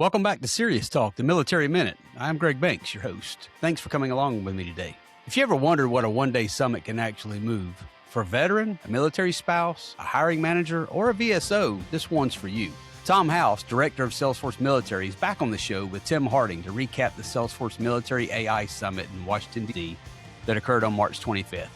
Welcome back to Serious Talk, the Military Minute. I'm Greg Banks, your host. Thanks for coming along with me today. If you ever wondered what a one-day summit can actually move, for a veteran, a military spouse, a hiring manager, or a VSO, this one's for you. Tom House, director of Salesforce Military, is back on the show with Tim Harding to recap the Salesforce Military AI Summit in Washington, D.C. that occurred on March 25th.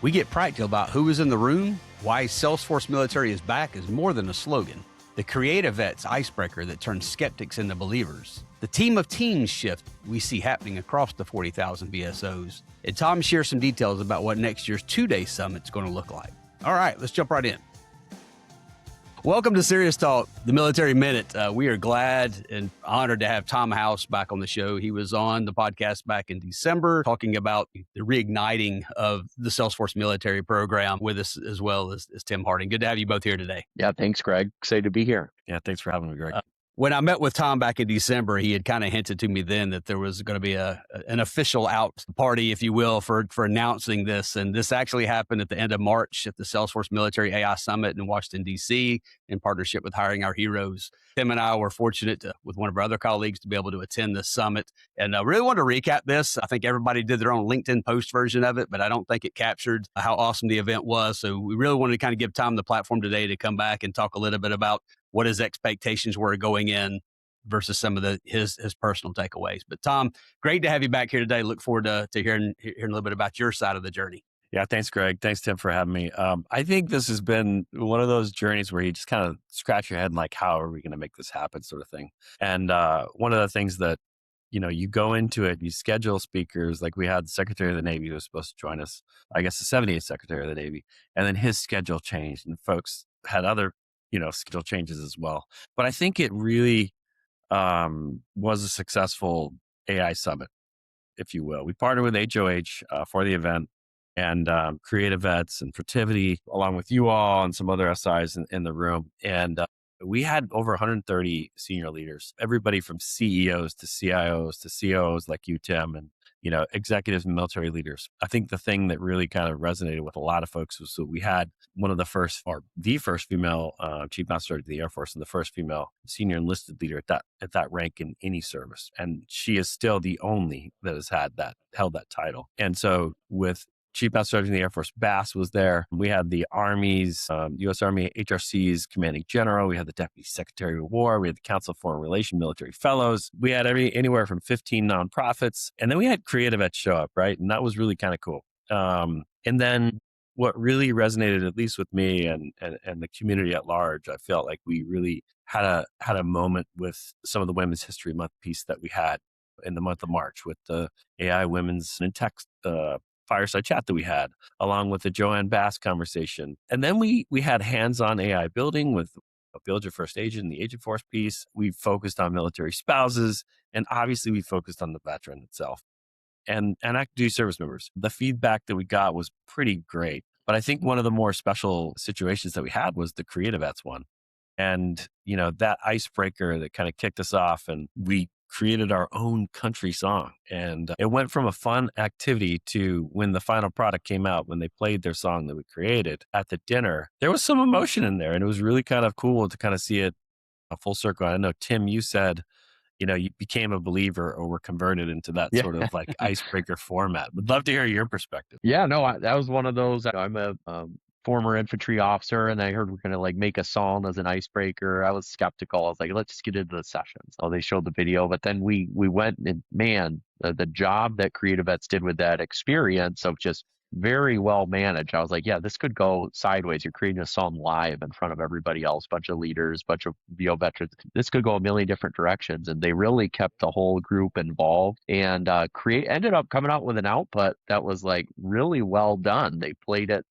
We get practical about who was in the room, why Salesforce Military is back is more than a slogan, the 𝗧𝗵𝗄𝗃 icebreaker that turns skeptics into believers, the team of teams shift we see happening across the 40,000 VSOs, and Tom shares some details about what next year's two-day summit is going to look like. All right, let's jump right in. Welcome to Serious Talk, the Military Minute. We are glad and honored to have Tom House back on the show. He was on the podcast back in December talking about the reigniting of the Salesforce military program with us, as well as Tim Harding. Good to have you both here today. Yeah, thanks, Greg. Excited to be here. Yeah, thanks for having me, Greg. When I met with Tom back in December, he had kind of hinted to me then that there was going to be an official out party, if you will, for announcing this. And this actually happened at the end of March at the Salesforce Military AI Summit in Washington, D.C., in partnership with Hiring Our Heroes. Tim and I were fortunate with one of our other colleagues to be able to attend this summit. And I really want to recap this. I think everybody did their own LinkedIn post version of it, but I don't think it captured how awesome the event was. So we really wanted to kind of give Tom the platform today to come back and talk a little bit about what his expectations were going in versus some of his personal takeaways. But Tom, great to have you back here today. Look forward to hearing a little bit about your side of the journey. Yeah, thanks, Greg. Thanks, Tim, for having me. I think this has been one of those journeys where you just kind of scratch your head and like, how are we going to make this happen, sort of thing. And one of the things that, you go into it, you schedule speakers. Like we had the Secretary of the Navy who was supposed to join us, I guess the 78th Secretary of the Navy, and then his schedule changed and folks had other schedule changes as well. But I think it really was a successful AI summit, if you will. We partnered with HOH for the event and 𝗏𝗏𝗃𝗍𝗃 and Protiviti, along with you all and some other SIs in the room. And we had over 130 senior leaders, everybody from CEOs to CIOs to COOs like you, Tim, and executives and military leaders. I think the thing that really kind of resonated with a lot of folks was that we had one of the first, or the first female chief master sergeant of the Air Force and the first female senior enlisted leader at that rank in any service. And she is still the only that has held that title. And so with Chief Master Sergeant of the Air Force Bass was there. We had the Army's, U.S. Army HRC's commanding general. We had the Deputy Secretary of War. We had the Council of Foreign Relations military fellows. We had anywhere from 15 nonprofits. And then we had 𝗏𝗏𝗃𝗍𝗃 show up, right? And that was really kind of cool. And then what really resonated, at least with me and the community at large, I felt like we really had a moment with some of the Women's History Month piece that we had in the month of March with the AI Women's in Tech fireside chat that we had, along with the Joanne Bass conversation. And then we had hands-on AI building with Build Your First Agent, the Agent Force piece. We focused on military spouses, and obviously we focused on the veteran itself and active duty service members. The feedback that we got was pretty great. But I think one of the more special situations that we had was the 𝗏𝗏𝗃𝗍𝗃 one. And, that icebreaker that kind of kicked us off, and we created our own country song. And it went from a fun activity to when the final product came out, when they played their song that we created at the dinner, there was some emotion in there. And it was really kind of cool to kind of see it a full circle. I know, Tim, you said, you became a believer or were converted into that sort of like icebreaker format. Would love to hear your perspective. Yeah, no, that was one of those. I'm a former infantry officer, and I heard we're going to like make a song as an icebreaker. I was skeptical. I was like, let's just get into the session. So they showed the video, but then we went and man, the job that 𝗏𝗏𝗃𝗍𝗃 did with that experience of just very well managed. I was like, yeah, this could go sideways. You're creating a song live in front of everybody else, bunch of leaders, bunch of VO veterans. This could go a million different directions. And they really kept the whole group involved and ended up coming out with an output that was like really well done. They played it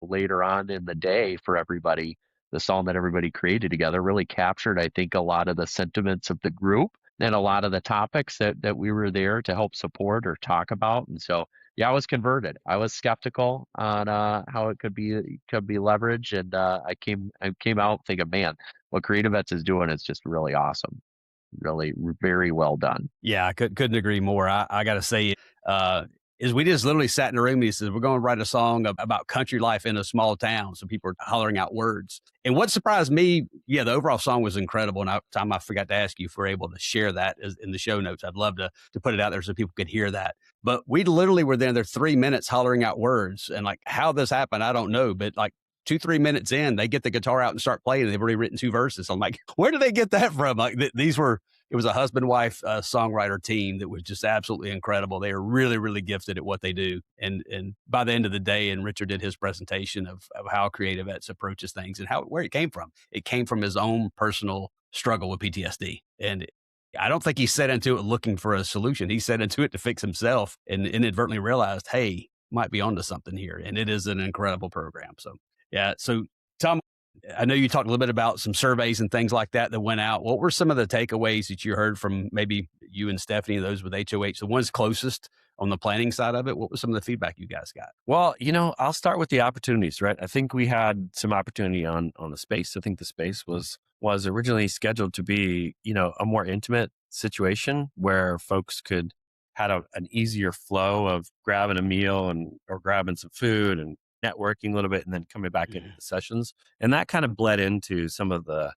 later on in the day for everybody. The song that everybody created together really captured, I think, a lot of the sentiments of the group and a lot of the topics that we were there to help support or talk about. And so, yeah, I was converted. I was skeptical on how it could be leveraged, and I came out thinking, man, what 𝗏𝗏𝗃𝗍𝗃 is doing is just really awesome, really very well done. Yeah, I couldn't agree more. I got to say, is we just literally sat in a room and he says, we're going to write a song about country life in a small town. So people are hollering out words. And what surprised me, yeah, the overall song was incredible. And I forgot to ask you if we're able to share that in the show notes. I'd love to put it out there so people could hear that. But we literally were there 3 minutes hollering out words. And like how this happened, I don't know. But like 2-3 minutes in, they get the guitar out and start playing. And they've already written 2 verses. So I'm like, where did they get that from? Like it was a husband-wife songwriter team that was just absolutely incredible. They are really, really gifted at what they do. And by the end of the day, and Richard did his presentation of how Creative Ets approaches things and where it came from. It came from his own personal struggle with PTSD. And I don't think he set into it looking for a solution. He set into it to fix himself and inadvertently realized, hey, might be onto something here. And it is an incredible program. So, yeah. So, Tom, I know you talked a little bit about some surveys and things like that went out. What were some of the takeaways that you heard from maybe you and Stephanie, those with HOH, the ones closest on the planning side of it? What was some of the feedback you guys got? Well, I'll start with the opportunities, right? I think we had some opportunity on the space. I think the space was originally scheduled to be, a more intimate situation where folks could had an easier flow of grabbing a meal or grabbing some food and networking a little bit and then coming back into the sessions. And that kind of bled into some of the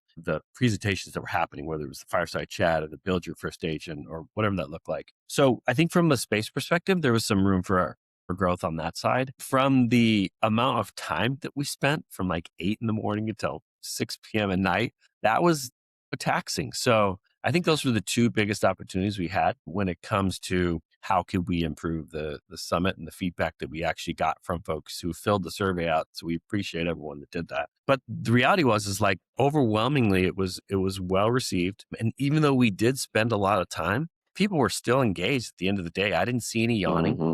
presentations that were happening, whether it was the fireside chat or the build your first agent or whatever that looked like. So I think from a space perspective, there was some room for growth on that side. From the amount of time that we spent from like 8 in the morning until 6 p.m. at night, that was taxing. So I think those were the 2 biggest opportunities we had when it comes to how could we improve the summit and the feedback that we actually got from folks who filled the survey out. So we appreciate everyone that did that. But the reality was like overwhelmingly it was well received. And even though we did spend a lot of time, people were still engaged at the end of the day. I didn't see any yawning. Mm-hmm.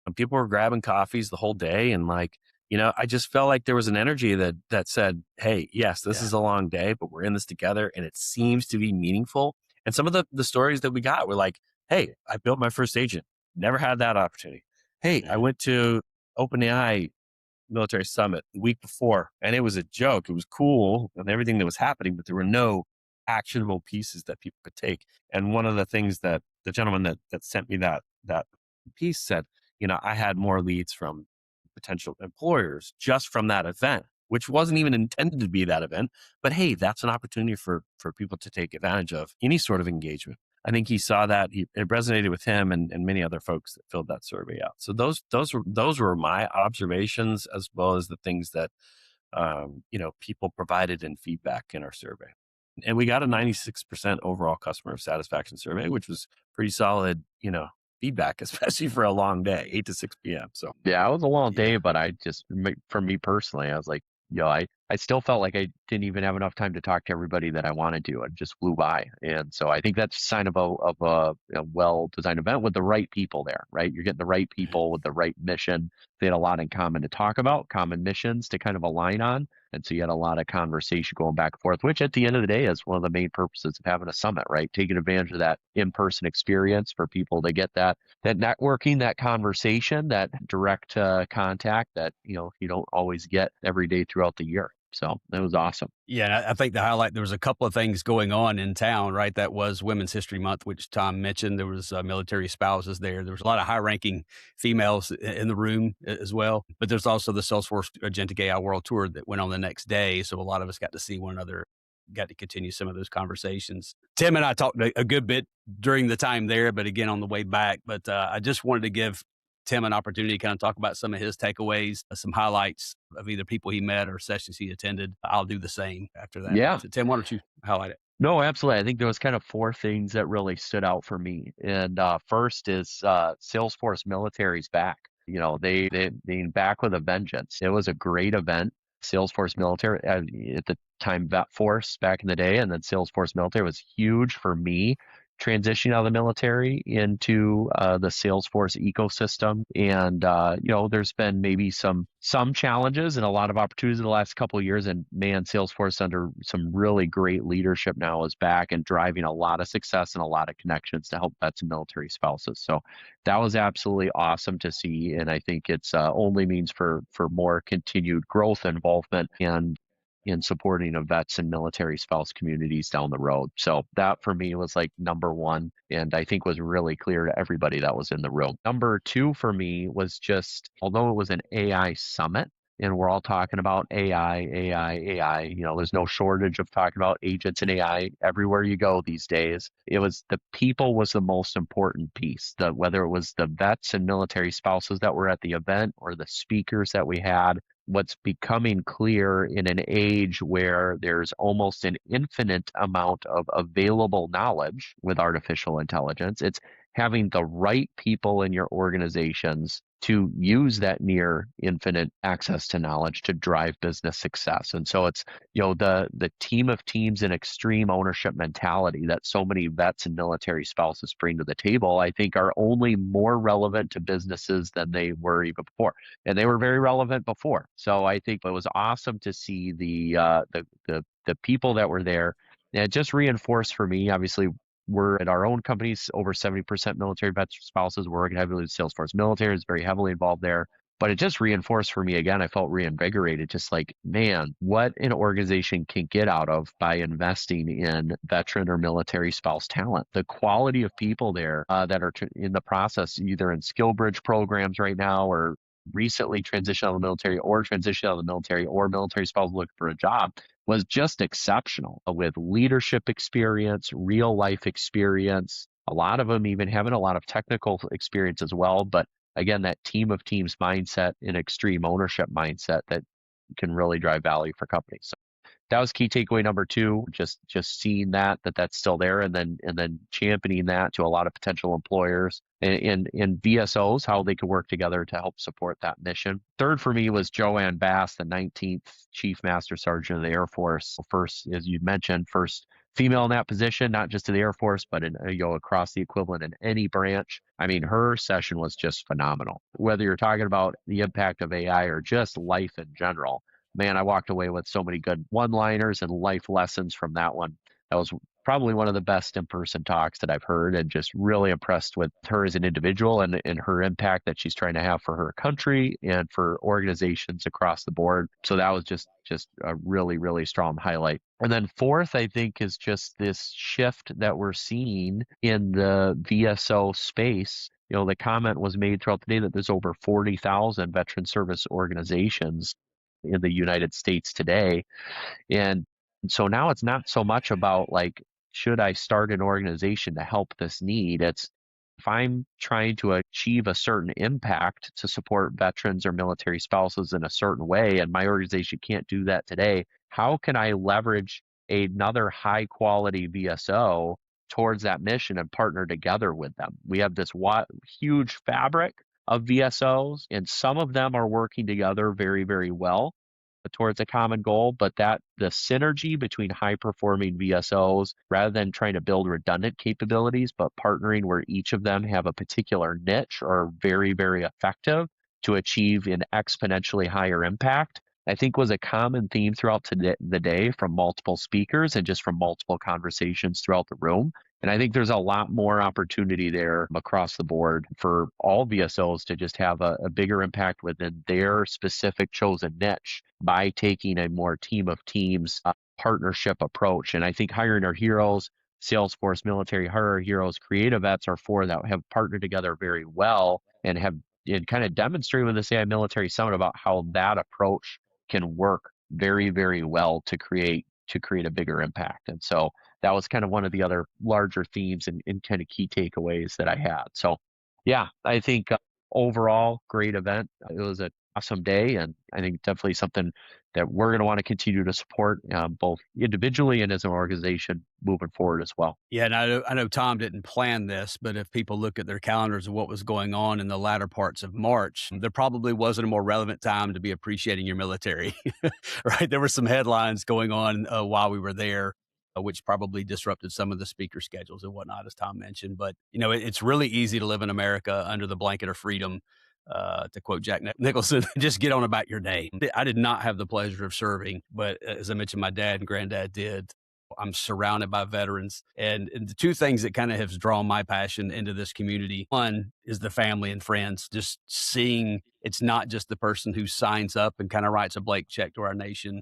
And people were grabbing coffees the whole day. And like, I just felt like there was an energy that said, hey, yes, this is a long day, but we're in this together and it seems to be meaningful. And some of the stories that we got were like, hey, I built my first agent. Never had that opportunity. Hey, I went to OpenAI Military Summit the week before and it was a joke. It was cool and everything that was happening, but there were no actionable pieces that people could take. And one of the things that the gentleman that sent me that piece said, I had more leads from potential employers just from that event, which wasn't even intended to be that event. But hey, that's an opportunity for people to take advantage of any sort of engagement. I think he saw that it resonated with him and many other folks that filled that survey out. So those were my observations as well as the things that people provided in feedback in our survey. And we got a 96% overall customer satisfaction survey, which was pretty solid, feedback, especially for a long day, 8 to 6 p.m. So yeah, it was a long day, but for me personally, I was like, I still felt like I didn't even have enough time to talk to everybody that I wanted to. It just flew by. And so I think that's a sign of a well-designed event with the right people there, right? You're getting the right people with the right mission. They had a lot in common to talk about, common missions to kind of align on. And so you had a lot of conversation going back and forth, which at the end of the day is one of the main purposes of having a summit, right? Taking advantage of that in-person experience for people to get that networking, that conversation, that direct contact that, you don't always get every day throughout the year. So that was awesome. Yeah, I think the highlight, there was a couple of things going on in town, right? That was Women's History Month, which Tom mentioned. There was military spouses there. There was a lot of high-ranking females in the room as well. But there's also the Salesforce Agentic AI World Tour that went on the next day. So a lot of us got to see one another, got to continue some of those conversations. Tim and I talked a good bit during the time there, but again, on the way back. But I just wanted to give Tim an opportunity to kind of talk about some of his takeaways, some highlights of either people he met or sessions he attended. I'll do the same after that. Yeah. So Tim, why don't you highlight it? No, absolutely. I think there was kind of 4 things that really stood out for me. And first is Salesforce Military's back. They back with a vengeance. It was a great event. Salesforce Military at the time, VetForce back in the day, and then Salesforce Military was huge for me transitioning out of the military into the Salesforce ecosystem. And, there's been maybe some challenges and a lot of opportunities in the last couple of years. And man, Salesforce under some really great leadership now is back and driving a lot of success and a lot of connections to help vets and military spouses. So that was absolutely awesome to see. And I think it's only means for more continued growth and involvement. And in supporting of vets and military spouse communities down the road. So that for me was like number one, and I think was really clear to everybody that was in the room. Number two for me was just, although it was an AI summit, and we're all talking about AI, there's no shortage of talking about agents and AI everywhere you go these days. It was the people was the most important piece. Whether it was the vets and military spouses that were at the event or the speakers that we had, what's becoming clear in an age where there's almost an infinite amount of available knowledge with artificial intelligence, it's having the right people in your organizations to use that near infinite access to knowledge to drive business success. And so it's, the team of teams and extreme ownership mentality that so many vets and military spouses bring to the table, I think are only more relevant to businesses than they were even before. And they were very relevant before. So I think it was awesome to see the people that were there. And it just reinforced for me, obviously, we're at our own companies, over 70% military vets spouses. We're working heavily with Salesforce Military, is very heavily involved there. But it just reinforced for me again, I felt reinvigorated, just like, man, what an organization can get out of by investing in veteran or military spouse talent. The quality of people there that are in the process, either in skill bridge programs right now or recently transitioned out of the military or transitioned out of the military or military spouse looking for a job, was just exceptional with leadership experience, real life experience, a lot of them even having a lot of technical experience as well. But again, that team of teams mindset and extreme ownership mindset that can really drive value for companies. So that was key takeaway number two, just seeing that's still there, and then championing that to a lot of potential employers in VSOs, how they could work together to help support that mission. Third for me was Joanne Bass, the 19th Chief Master Sergeant of the Air Force. First, as you mentioned, first female in that position, not just in the Air Force, but in across the equivalent in any branch. I mean, her session was just phenomenal. Whether you're talking about the impact of AI or just life in general, man, I walked away with so many good one-liners and life lessons from that one. That was probably one of the best in-person talks that I've heard, and just really impressed with her as an individual and her impact that she's trying to have for her country and for organizations across the board. So that was just a really, really strong highlight. And then fourth, I think, is just this shift that we're seeing in the VSO space. The comment was made throughout the day that there's over 40,000 veteran service organizations in the United States today. And so now it's not so much about like, should I start an organization to help this need? It's, if I'm trying to achieve a certain impact to support veterans or military spouses in a certain way, and my organization can't do that today, how can I leverage another high quality VSO towards that mission and partner together with them? We have this huge fabric of VSOs, and some of them are working together very, very well towards a common goal, but that the synergy between high performing VSOs, rather than trying to build redundant capabilities, but partnering where each of them have a particular niche or are very, very effective to achieve an exponentially higher impact, I think was a common theme throughout the day from multiple speakers and just from multiple conversations throughout the room. And I think there's a lot more opportunity there across the board for all VSOs to just have a bigger impact within their specific chosen niche by taking a more team of teams partnership approach. And I think Hiring Our Heroes, Salesforce Military Hire Our Heroes, Creative Vets are four that have partnered together very well and have kind of demonstrated with this AI Military Summit about how that approach can work very, very well to create a bigger impact. And so that was kind of one of the other larger themes and kind of key takeaways that I had. So yeah, I think overall, great event. It was an awesome day, and I think definitely something that we're going to want to continue to support both individually and as an organization moving forward as well. Yeah, and I know Tom didn't plan this, but if people look at their calendars of what was going on in the latter parts of March, there probably wasn't a more relevant time to be appreciating your military, right? There were some headlines going on while we were there, which probably disrupted some of the speaker schedules and whatnot, as Tom mentioned. But, it's really easy to live in America under the blanket of freedom. To quote Jack Nicholson, just get on about your day. I did not have the pleasure of serving, but as I mentioned, my dad and granddad did. I'm surrounded by veterans. And the two things that kind of have drawn my passion into this community, one is the family and friends, just seeing it's not just the person who signs up and kind of writes a blank check to our nation,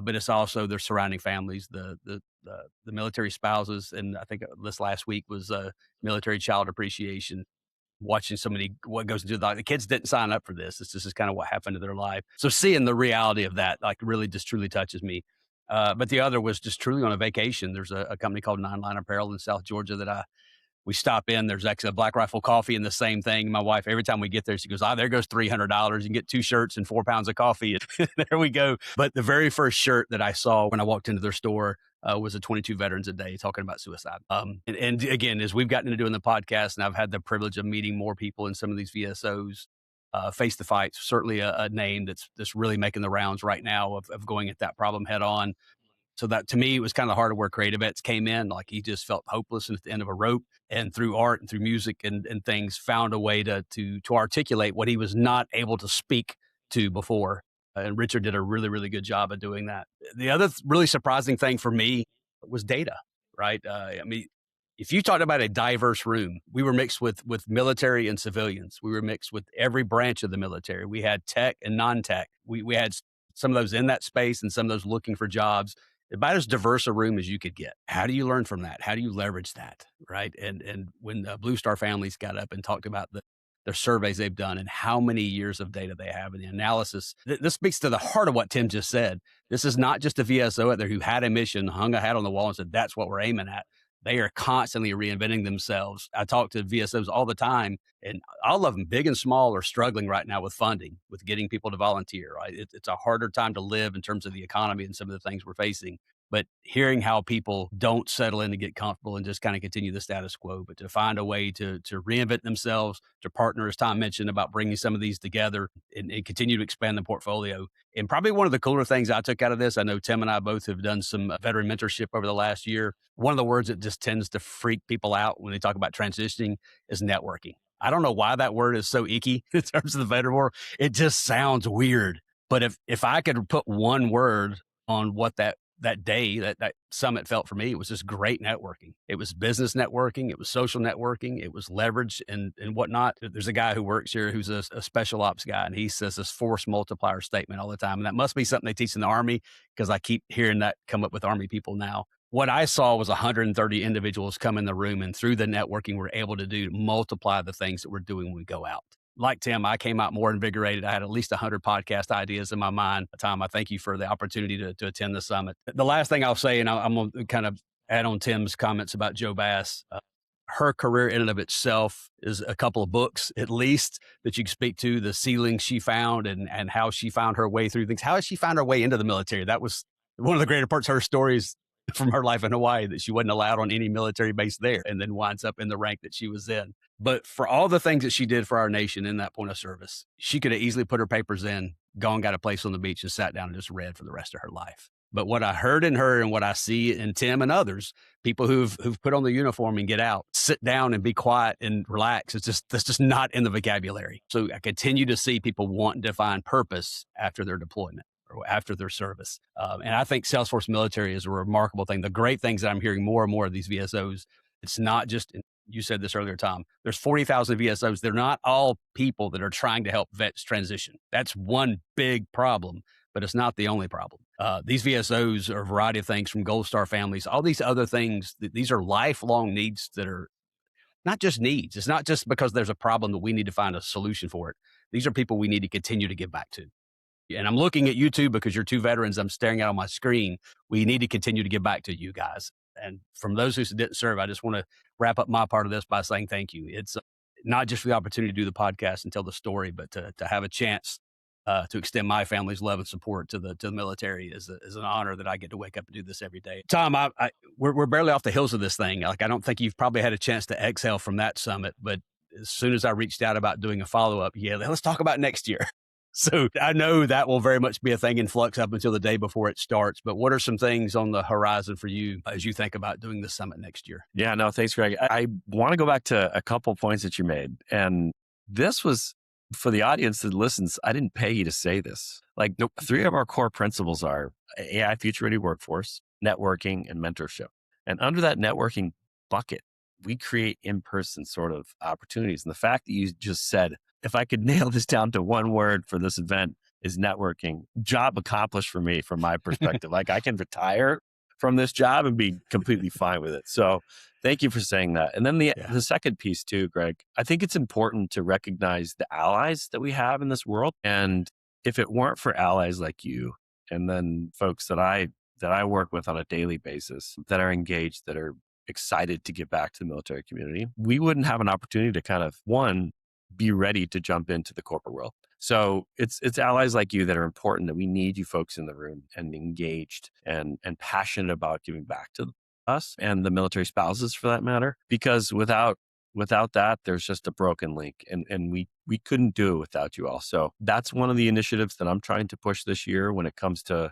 but it's also their surrounding families, the military spouses. And I think this last week was military child appreciation, watching somebody what goes into the kids didn't sign up for this. This is kind of what happened to their life. So seeing the reality of that, like, really just truly touches me. But the other was just truly on a vacation. There's a company called Nine Line Apparel in South Georgia that we stop in. There's actually a Black Rifle coffee and the same thing. My wife, every time we get there, she goes, there goes $300. You can get 2 shirts and 4 pounds of coffee. And there we go. But the very first shirt that I saw when I walked into their store was a 22 veterans a day talking about suicide. And again, as we've gotten into doing the podcast, and I've had the privilege of meeting more people in some of these VSOs, Face the Fight, certainly a name that's really making the rounds right now of going at that problem head on. So that, to me, it was kind of hard where 𝗏𝗏𝗃 came in. Like, he just felt hopeless and at the end of a rope, and through art and through music and things, found a way to articulate what he was not able to speak to before. And Richard did a really, really good job of doing that. The other really surprising thing for me was data, right? I mean, if you talked about a diverse room, we were mixed with military and civilians. We were mixed with every branch of the military. We had tech and non-tech. We had some of those in that space and some of those looking for jobs. About as diverse a room as you could get. How do you learn from that? How do you leverage that, right? And when Blue Star families got up and talked about their surveys they've done and how many years of data they have and the analysis, this speaks to the heart of what Tim just said. This is not just a VSO out there who had a mission, hung a hat on the wall and said, that's what we're aiming at. They are constantly reinventing themselves. I talk to VSOs all the time, and all of them, big and small, are struggling right now with funding, with getting people to volunteer, right? It's a harder time to live in terms of the economy and some of the things we're facing. But hearing how people don't settle in to get comfortable and just kind of continue the status quo, but to find a way to reinvent themselves, to partner, as Tom mentioned, about bringing some of these together and continue to expand the portfolio. And probably one of the cooler things I took out of this, I know Tim and I both have done some veteran mentorship over the last year. One of the words that just tends to freak people out when they talk about transitioning is networking. I don't know why that word is so icky in terms of the veteran world. It just sounds weird. But if I could put one word on what that day, that summit felt for me, it was just great networking. It was business networking. It was social networking. It was leverage and whatnot. There's a guy who works here who's a special ops guy, and he says this force multiplier statement all the time. And that must be something they teach in the Army, because I keep hearing that come up with Army people now. What I saw was 130 individuals come in the room, and through the networking, we're able to multiply the things that we're doing when we go out. Like Tim, I came out more invigorated. I had at least 100 podcast ideas in my mind. Tom, I thank you for the opportunity to attend the summit. The last thing I'll say, and I'm going to kind of add on Tim's comments about Jo Bass, her career in and of itself is a couple of books, at least, that you can speak to, the ceilings she found and how she found her way through things. How has she found her way into the military? That was one of the greater parts of her stories from her life in Hawaii, that she wasn't allowed on any military base there, and then winds up in the rank that she was in. But for all the things that she did for our nation in that point of service, she could have easily put her papers in, gone, got a place on the beach, and sat down and just read for the rest of her life. But what I heard in her and what I see in Tim and others, people who've put on the uniform and get out, sit down and be quiet and relax, that's just not in the vocabulary. So I continue to see people wanting to find purpose after their deployment or after their service. And I think Salesforce Military is a remarkable thing. The great things that I'm hearing more and more of these VSOs, it's not just, you said this earlier, Tom, there's 40,000 VSOs. They're not all people that are trying to help vets transition. That's one big problem, but it's not the only problem. These VSOs are a variety of things, from Gold Star families, all these other things. These are lifelong needs that are not just needs. It's not just because there's a problem that we need to find a solution for it. These are people we need to continue to give back to. And I'm looking at you two because you're two veterans. I'm staring out on my screen. We need to continue to give back to you guys. And from those who didn't serve, I just want to wrap up my part of this by saying thank you. It's not just for the opportunity to do the podcast and tell the story, but to have a chance to extend my family's love and support to the military is an honor that I get to wake up and do this every day. Tom, we're barely off the heels of this thing. Like, I don't think you've probably had a chance to exhale from that summit, but as soon as I reached out about doing a follow-up, let's talk about next year. So I know that will very much be a thing in flux up until the day before it starts. But what are some things on the horizon for you as you think about doing the summit next year? Yeah, no, thanks, Greg. I want to go back to a couple of points that you made. And this was, for the audience that listens, I didn't pay you to say this. Like, nope. 3 of our core principles are AI future-ready workforce, networking, and mentorship. And under that networking bucket, we create in-person sort of opportunities. And the fact that you just said, if I could nail this down to one word for this event, is networking. Job accomplished for me, from my perspective. Like I can retire from this job and be completely fine with it. So thank you for saying that. And then the second piece too, Greg, I think it's important to recognize the allies that we have in this world. And if it weren't for allies like you, and then folks that I work with on a daily basis that are engaged, that are excited to give back to the military community, we wouldn't have an opportunity to kind of, one, be ready to jump into the corporate world. So it's allies like you that are important, that we need you folks in the room and engaged and passionate about giving back to us and the military spouses for that matter, because without that, there's just a broken link, and we couldn't do it without you all. So that's one of the initiatives that I'm trying to push this year when it comes to,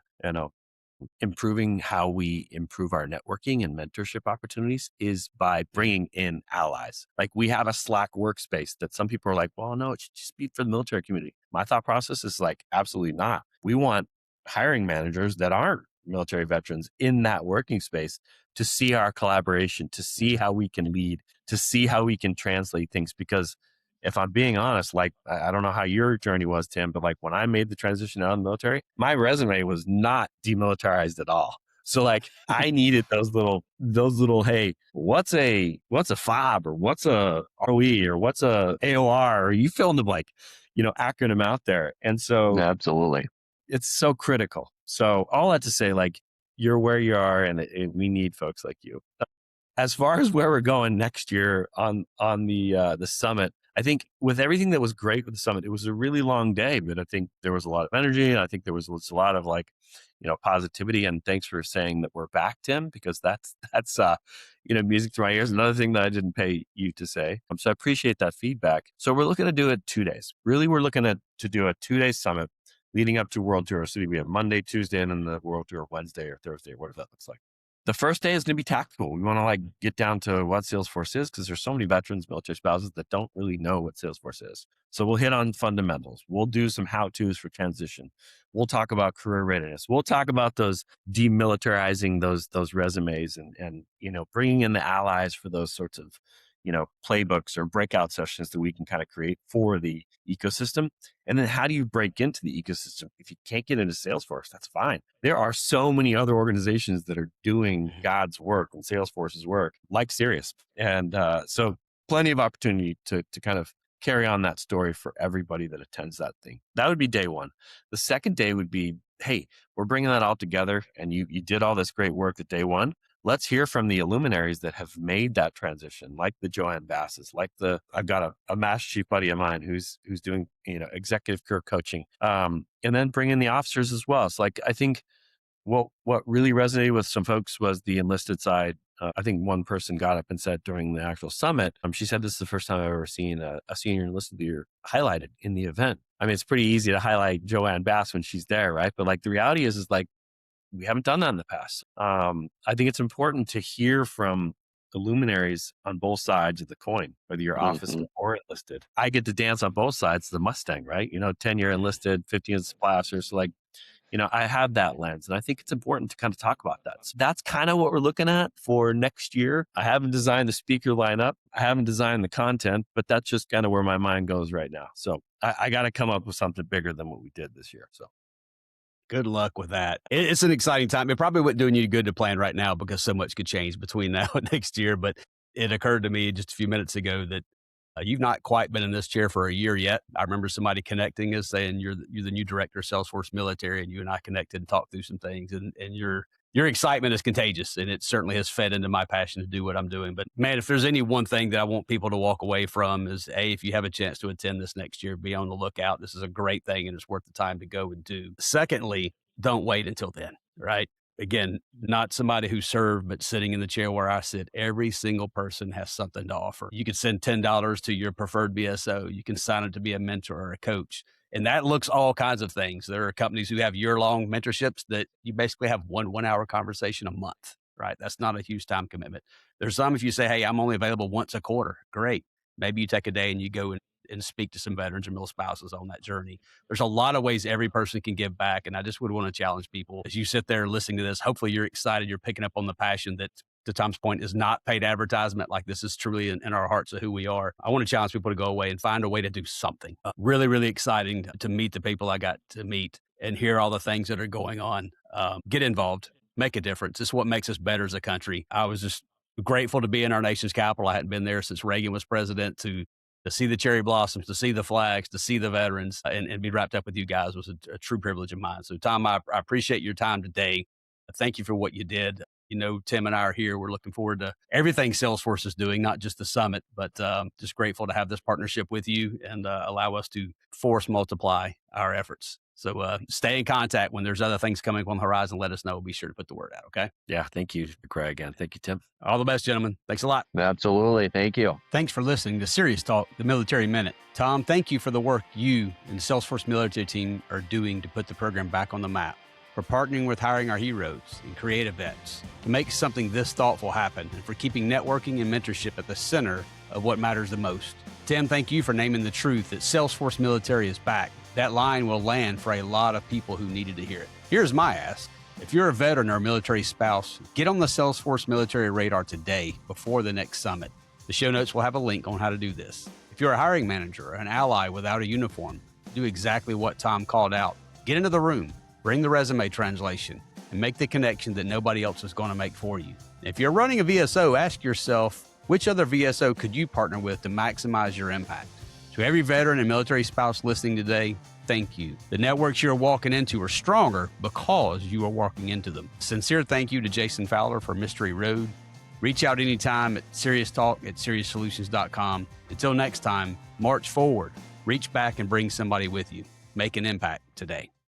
improving how we improve our networking and mentorship opportunities, is by bringing in allies. Like we have a Slack workspace that some people are like, well, no, it should just be for the military community. My thought process is like, absolutely not. We want hiring managers that aren't military veterans in that working space to see our collaboration, to see how we can lead, to see how we can translate things. Because if I'm being honest, like, I don't know how your journey was, Tim, but like when I made the transition out of the military, my resume was not demilitarized at all. So like I needed those little, hey, what's a FOB, or what's a ROE, or what's a AOR, or you fill in the blank, acronym out there. And so Absolutely. it's so critical. So all that to say, like, you're where you are, and we need folks like you. As far as where we're going next year on the summit, I think with everything that was great with the summit, it was a really long day, but I think there was a lot of energy, and I think there was a lot of like, positivity. And thanks for saying that we're back, Tim, because that's music to my ears. Another thing that I didn't pay you to say. So I appreciate that feedback. So we're looking to do it 2 days. Really, we're looking to do a 2-day summit leading up to World Tour City. We have Monday, Tuesday, and then the World Tour Wednesday or Thursday, whatever that looks like. The first day is going to be tactical. We want to like get down to what Salesforce is, because there's so many veterans, military spouses that don't really know what Salesforce is. So we'll hit on fundamentals. We'll do some how-tos for transition. We'll talk about career readiness. We'll talk about those demilitarizing those resumes and bringing in the allies for those sorts of playbooks or breakout sessions that we can kind of create for the ecosystem. And then how do you break into the ecosystem? If you can't get into Salesforce, that's fine. There are so many other organizations that are doing God's work and Salesforce's work, like Sirius. And so plenty of opportunity to kind of carry on that story for everybody that attends that thing. That would be day one. The second day would be, hey, we're bringing that all together, and you did all this great work at day one. Let's hear from the luminaries that have made that transition, like the Joanne Basses, like I've got a master chief buddy of mine who's doing, executive career coaching. And then bring in the officers as well. So like, I think what really resonated with some folks was the enlisted side. I think one person got up and said during the actual summit, she said, this is the first time I've ever seen a senior enlisted leader highlighted in the event. I mean, it's pretty easy to highlight Joanne Bass when she's there, right? But like the reality is like, we haven't done that in the past. I think it's important to hear from the luminaries on both sides of the coin, whether you're officer or enlisted. I get to dance on both sides of the Mustang, right? 10-year enlisted, 15 as supply officer. So like, I have that lens, and I think it's important to kind of talk about that. So that's kind of what we're looking at for next year. I haven't designed the speaker lineup. I haven't designed the content, but that's just kind of where my mind goes right now. So I got to come up with something bigger than what we did this year. So. Good luck with that. It's an exciting time. It probably wouldn't do you good to plan right now, because so much could change between now and next year. But it occurred to me just a few minutes ago that you've not quite been in this chair for a year yet. I remember somebody connecting us saying you're the new director of Salesforce Military, and you and I connected and talked through some things, and your excitement is contagious, and it certainly has fed into my passion to do what I'm doing. But man, if there's any one thing that I want people to walk away from is, if you have a chance to attend this next year, be on the lookout. This is a great thing, and it's worth the time to go and do. Secondly, don't wait until then, right? Again, not somebody who served, but sitting in the chair where I sit. Every single person has something to offer. You can send $10 to your preferred VSO. You can sign up to be a mentor or a coach. And that looks all kinds of things. There are companies who have year-long mentorships that you basically have one-hour conversation a month, right? That's not a huge time commitment. There's some, if you say, hey, I'm only available once a quarter, great. Maybe you take a day and you go and speak to some veterans or mil spouses on that journey. There's a lot of ways every person can give back. And I just would want to challenge people as you sit there listening to this. Hopefully you're excited. You're picking up on the passion that to Tom's point, is not paid advertisement. Like, this is truly in our hearts of who we are. I want to challenge people to go away and find a way to do something. Really, really exciting to meet the people I got to meet and hear all the things that are going on. Get involved, make a difference. It's what makes us better as a country. I was just grateful to be in our nation's capital. I hadn't been there since Reagan was president. To see the cherry blossoms, to see the flags, to see the veterans, and be wrapped up with you guys was a true privilege of mine. So, Tom, I appreciate your time today. Thank you for what you did. You know, Tim and I are here. We're looking forward to everything Salesforce is doing, not just the summit, but just grateful to have this partnership with you and allow us to force multiply our efforts. So stay in contact. When there's other things coming on the horizon, let us know. We'll be sure to put the word out, okay? Yeah, thank you, Greg, and thank you, Tim. All the best, gentlemen. Thanks a lot. Absolutely. Thank you. Thanks for listening to Serious Talk, the Military Minute. Tom, thank you for the work you and the Salesforce Military team are doing to put the program back on the map, for partnering with Hiring Our Heroes and 𝗏𝗏𝗄𝑚 vets to make something this thoughtful happen, and for keeping networking and mentorship at the center of what matters the most. Tim, thank you for naming the truth that Salesforce Military is back. That line will land for a lot of people who needed to hear it. Here's my ask. If you're a veteran or a military spouse, get on the Salesforce Military radar today before the next summit. The show notes will have a link on how to do this. If you're a hiring manager or an ally without a uniform, do exactly what Tom called out. Get into the room, bring the resume translation, and make the connection that nobody else is going to make for you. If you're running a VSO, ask yourself, which other VSO could you partner with to maximize your impact? To every veteran and military spouse listening today, thank you. The networks you're walking into are stronger because you are walking into them. Sincere thank you to Jason Fowler for Mystery Road. Reach out anytime at serioustalk@serioussolutions.com. Until next time, march forward, reach back and bring somebody with you. Make an impact today.